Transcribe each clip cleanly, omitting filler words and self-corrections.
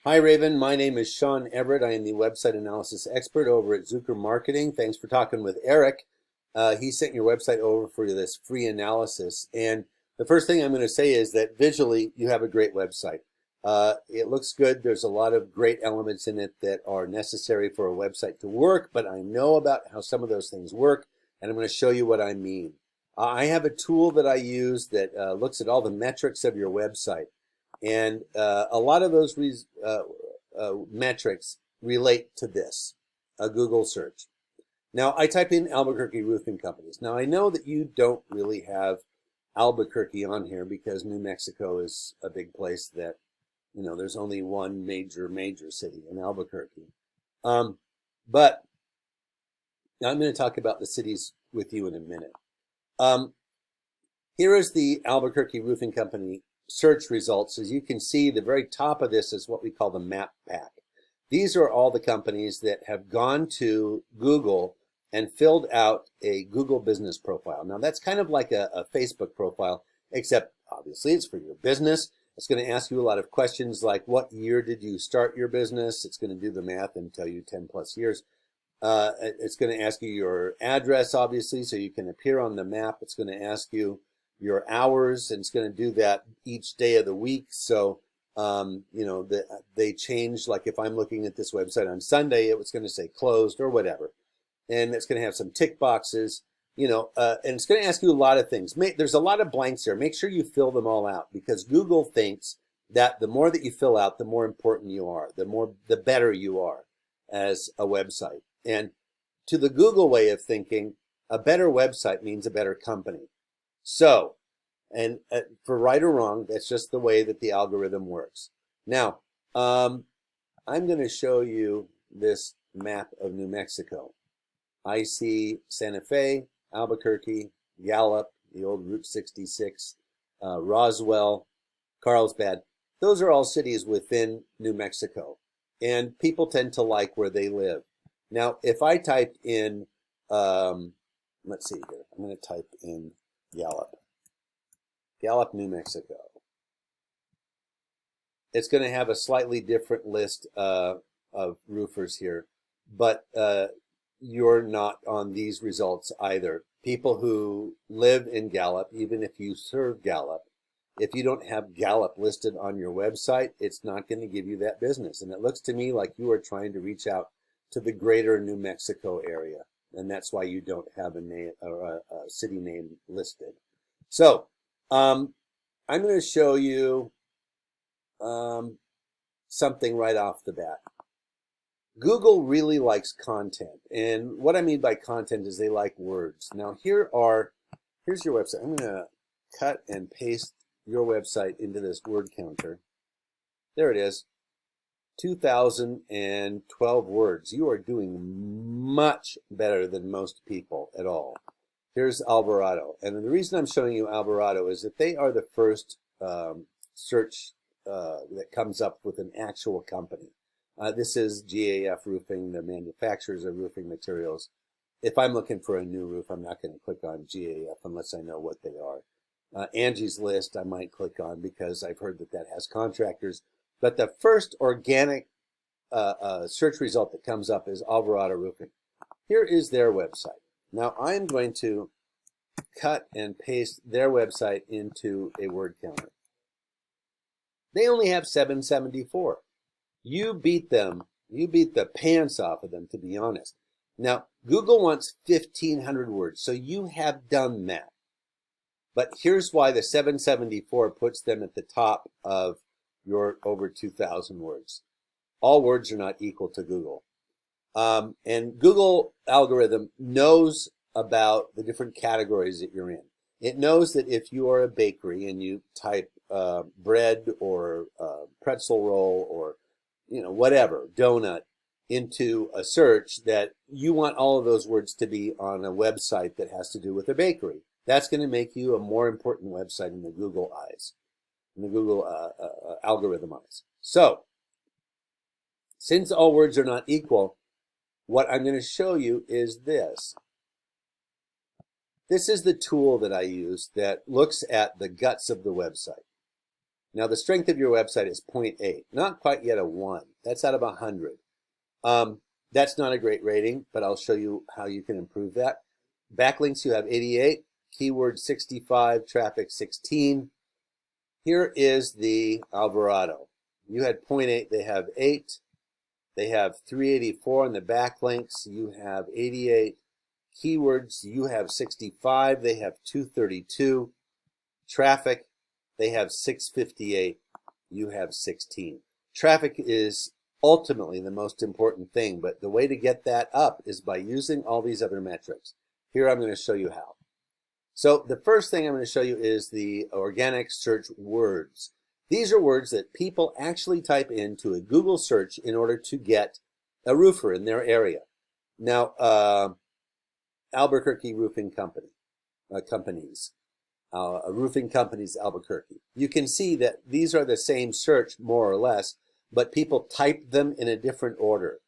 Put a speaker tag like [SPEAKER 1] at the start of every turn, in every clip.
[SPEAKER 1] Hi, Raven. My name is Sean Everett. I am the website analysis expert over at Zucker Marketing. Thanks for talking with Eric. He sent your website over for this free analysis. And the first thing I'm going to say is that visually, you have a great website. It looks good. There's a lot of great elements in it that are necessary for a website to work, but I know about how some of those things work, and I'm going to show you what I mean. I have a tool that I use that looks at all the metrics of your website. And a lot of those metrics relate to this, a Google search. Now, I type in Albuquerque Roofing Companies. Now, I know that you don't really have Albuquerque on here because New Mexico is a big place that, there's only one major city in Albuquerque. But I'm going to talk about the cities with you in a minute. Here is the Albuquerque Roofing Company search results. As you can see, the very top of this is what we call the map pack. These are all the companies that have gone to Google and filled out a Google business profile. Now that's kind of like a Facebook profile, except obviously it's for your business. It's going to ask you a lot of questions like, what year did you start your business? It's going to do the math and tell you 10 plus years. It's going to ask you your address, obviously, so you can appear on the map. It's going to ask you your hours, and it's going to do that each day of the week. So, they change. Like if I'm looking at this website on Sunday, it was going to say closed or whatever. And it's going to have some tick boxes, and it's going to ask you a lot of things. There's a lot of blanks here. Make sure you fill them all out because Google thinks that the more that you fill out, the more important you are, the better you are as a website. And to the Google way of thinking, a better website means a better company. So, and for right or wrong, that's just the way that the algorithm works. Now, I'm going to show you this map of New Mexico. I see Santa Fe, Albuquerque, Gallup, the old Route 66, Roswell, Carlsbad. Those are all cities within New Mexico, and people tend to like where they live. Now, if I type in, let's see here, I'm going to type in Gallup, New Mexico. It's going to have a slightly different list of roofers here, but you're not on these results either. People who live in Gallup, even if you serve Gallup, if you don't have Gallup listed on your website, it's not going to give you that business. And it looks to me like you are trying to reach out to the greater New Mexico area, and that's why you don't have a name or a city name listed. So I'm going to show you something right off the bat. Google really likes content, and what I mean by content is they like words. Now here's your website. I'm going to cut and paste your website into this word counter. There it is. 2012 words. You are doing much better than most people at all. Here's Alvarado. And the reason I'm showing you Alvarado is that they are the first search that comes up with an actual company. This is GAF Roofing, the manufacturers of roofing materials. If I'm looking for a new roof, I'm not going to click on GAF unless I know what they are. Angie's List I might click on because I've heard that has contractors. But the first organic search result that comes up is Alvarado Roofing. Here is their website. Now I'm going to cut and paste their website into a word counter. They only have 774. You beat them. You beat the pants off of them, to be honest. Now, Google wants 1,500 words, so you have done that. But here's why the 774 puts them at the top of your over 2,000 words. All words are not equal to Google. And Google algorithm knows about the different categories that you're in. It knows that if you are a bakery and you type bread or pretzel roll or whatever, donut, into a search, that you want all of those words to be on a website that has to do with a bakery. That's going to make you a more important website in the Google eyes, in the Google algorithm eyes. So, since all words are not equal, what I'm going to show you is this. This is the tool that I use that looks at the guts of the website. Now the strength of your website is 0.8, not quite yet a 1. That's out of 100. That's not a great rating, but I'll show you how you can improve that. Backlinks, you have 88, keyword 65, traffic 16. Here is the Alvarado. You had 0.8, they have 8. They have 384 in the backlinks. You have 88 keywords. You have 65. They have 232. Traffic, they have 658. You have 16. Traffic is ultimately the most important thing, but the way to get that up is by using all these other metrics. Here I'm going to show you how. So the first thing I'm going to show you is the organic search words. These are words that people actually type into a Google search in order to get a roofer in their area. Now, Albuquerque Roofing Company, roofing companies, Albuquerque. You can see that these are the same search, more or less, but people type them in a different order.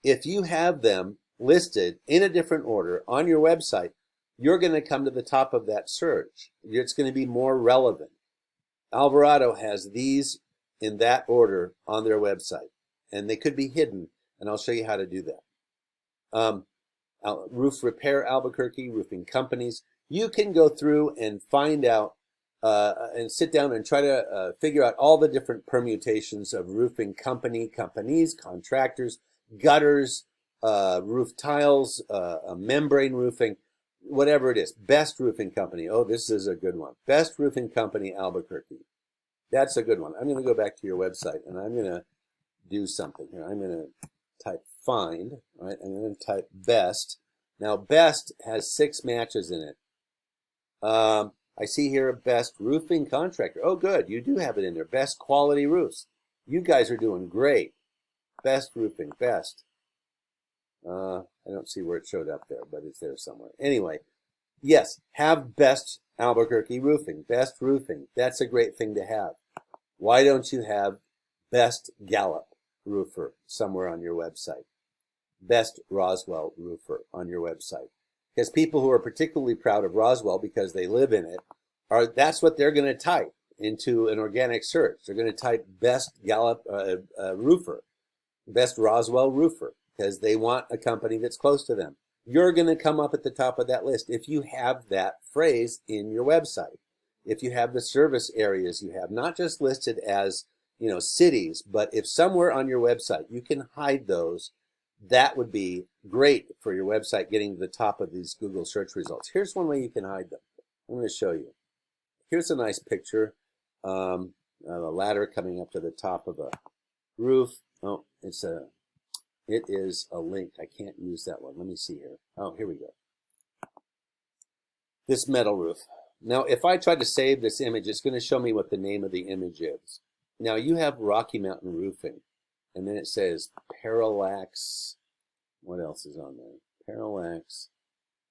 [SPEAKER 1] If you have them listed in a different order on your website, you're going to come to the top of that search. It's going to be more relevant. Alvarado has these in that order on their website, and they could be hidden, and I'll show you how to do that. Roof Repair Albuquerque, roofing companies. You can go through and find out and sit down and try to figure out all the different permutations of roofing companies, contractors, gutters, roof tiles, membrane roofing, whatever it is. Best Roofing Company. Oh, this is a good one. Best Roofing Company, Albuquerque. That's a good one. I'm going to go back to your website, and I'm going to do something here. I'm going to type find, right? I'm going to type best. Now, best has 6 matches in it. I see here best roofing contractor. Oh, good. You do have it in there. Best quality roofs. You guys are doing great. Best roofing, best. I don't see where it showed up there, but it's there somewhere. Anyway, yes, have best Albuquerque roofing, best roofing. That's a great thing to have. Why don't you have best Gallup roofer somewhere on your website? Best Roswell roofer on your website. Because people who are particularly proud of Roswell because they live in it, that's what they're going to type into an organic search. They're going to type best Gallup roofer, best Roswell roofer, because they want a company that's close to them. You're going to come up at the top of that list if you have that phrase in your website. If you have the service areas you have, not just listed as, cities, but if somewhere on your website you can hide those, that would be great for your website getting to the top of these Google search results. Here's one way you can hide them. I'm going to show you. Here's a nice picture. A ladder coming up to the top of a roof. Oh, it is a link. I can't use that one. Let me see here. Oh, here we go. This metal roof. Now, if I try to save this image, it's going to show me what the name of the image is. Now, you have Rocky Mountain Roofing, and then it says Parallax. What else is on there? Parallax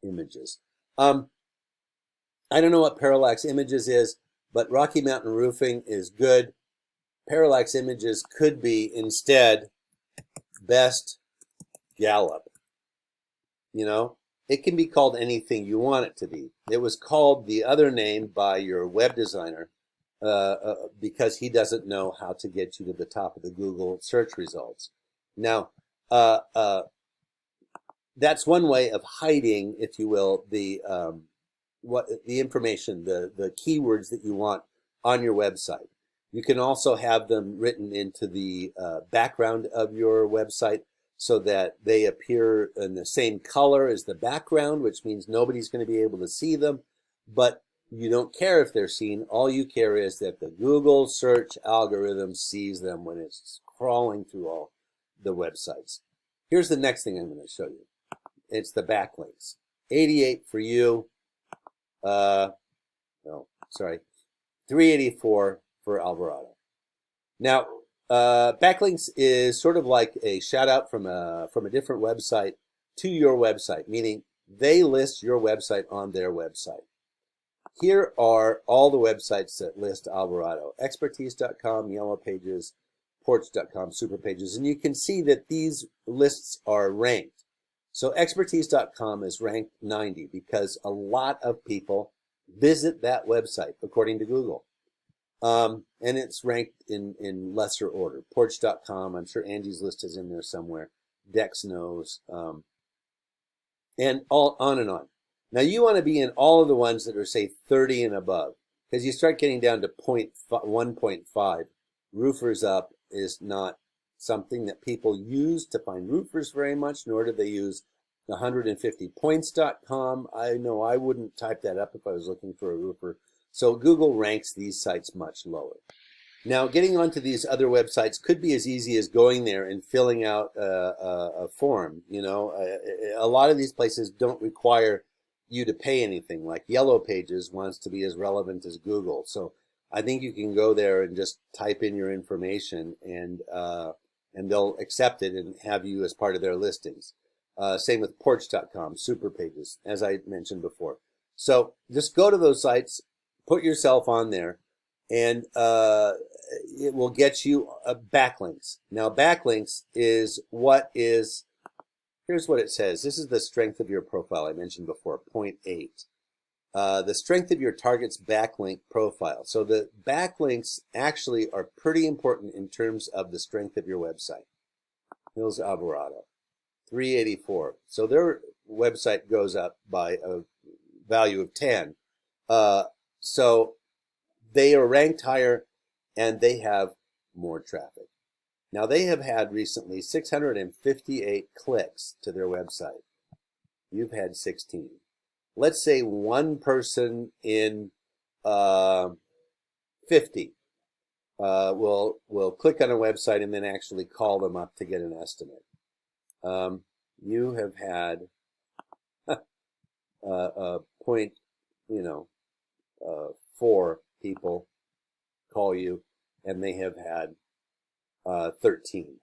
[SPEAKER 1] Images. I don't know what Parallax Images is, but Rocky Mountain Roofing is good. Parallax Images could be instead best Gallup. It can be called anything you want it to be. It was called the other name by your web designer because he doesn't know how to get you to the top of the Google search results. Now, that's one way of hiding, if you will, the information, the keywords that you want on your website. You can also have them written into the background of your website so that they appear in the same color as the background, which means nobody's going to be able to see them, but you don't care if they're seen. All you care is that the Google search algorithm sees them when it's crawling through all the websites. Here's the next thing I'm going to show you. It's the backlinks. 88 for you. 384 for Alvarado. Now, backlinks is sort of like a shout out from a different website to your website, meaning they list your website on their website. Here are all the websites that list Alvarado: Expertise.com, Yellow Pages, Porch.com, Superpages, and you can see that these lists are ranked. So Expertise.com is ranked 90 because a lot of people visit that website according to Google. And it's ranked in lesser order. Porch.com, I'm sure Angie's List is in there somewhere. Dex knows, and all on and on. Now you want to be in all of the ones that are, say, 30 and above, because you start getting down to 1.5. Roofers Up is not something that people use to find roofers very much, nor do they use 150points.com. I know I wouldn't type that up if I was looking for a roofer. So Google ranks these sites much lower. Now, getting onto these other websites could be as easy as going there and filling out a form. You know, a lot of these places don't require you to pay anything. Like Yellow Pages wants to be as relevant as Google. So I think you can go there and just type in your information, and they'll accept it and have you as part of their listings. Same with Porch.com, Super Pages, as I mentioned before. So just go to those sites, put yourself on there, and it will get you backlinks. Now, backlinks is here's what it says. This is the strength of your profile I mentioned before, point 8. The strength of your target's backlink profile. So the backlinks actually are pretty important in terms of the strength of your website. Hills Alvarado, 384. So their website goes up by a value of 10. So they are ranked higher, and they have more traffic. Now, they have had recently 658 clicks to their website. You've had 16. Let's say one person in 50 will click on a website and then actually call them up to get an estimate. You have had point, 4 people call you, and they have had 13,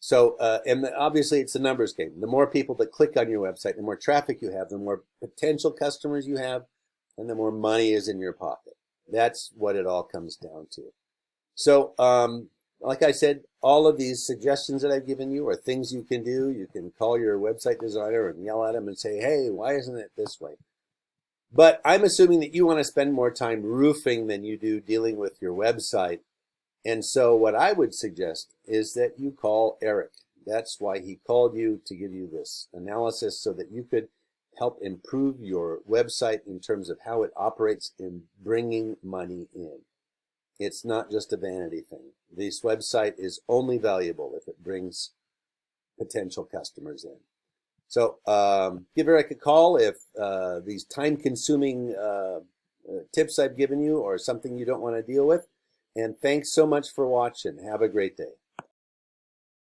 [SPEAKER 1] So, and obviously it's a numbers game. The more people that click on your website, the more traffic you have, the more potential customers you have, and the more money is in your pocket. That's what it all comes down to. So, like I said, all of these suggestions that I've given you are things you can do. You can call your website designer and yell at him and say, hey, why isn't it this way? But I'm assuming that you want to spend more time roofing than you do dealing with your website. And so what I would suggest is that you call Eric. That's why he called you, to give you this analysis so that you could help improve your website in terms of how it operates in bringing money in. It's not just a vanity thing. This website is only valuable if it brings potential customers in. So give Eric a call if these time-consuming tips I've given you are something you don't want to deal with. And thanks so much for watching. Have a great day.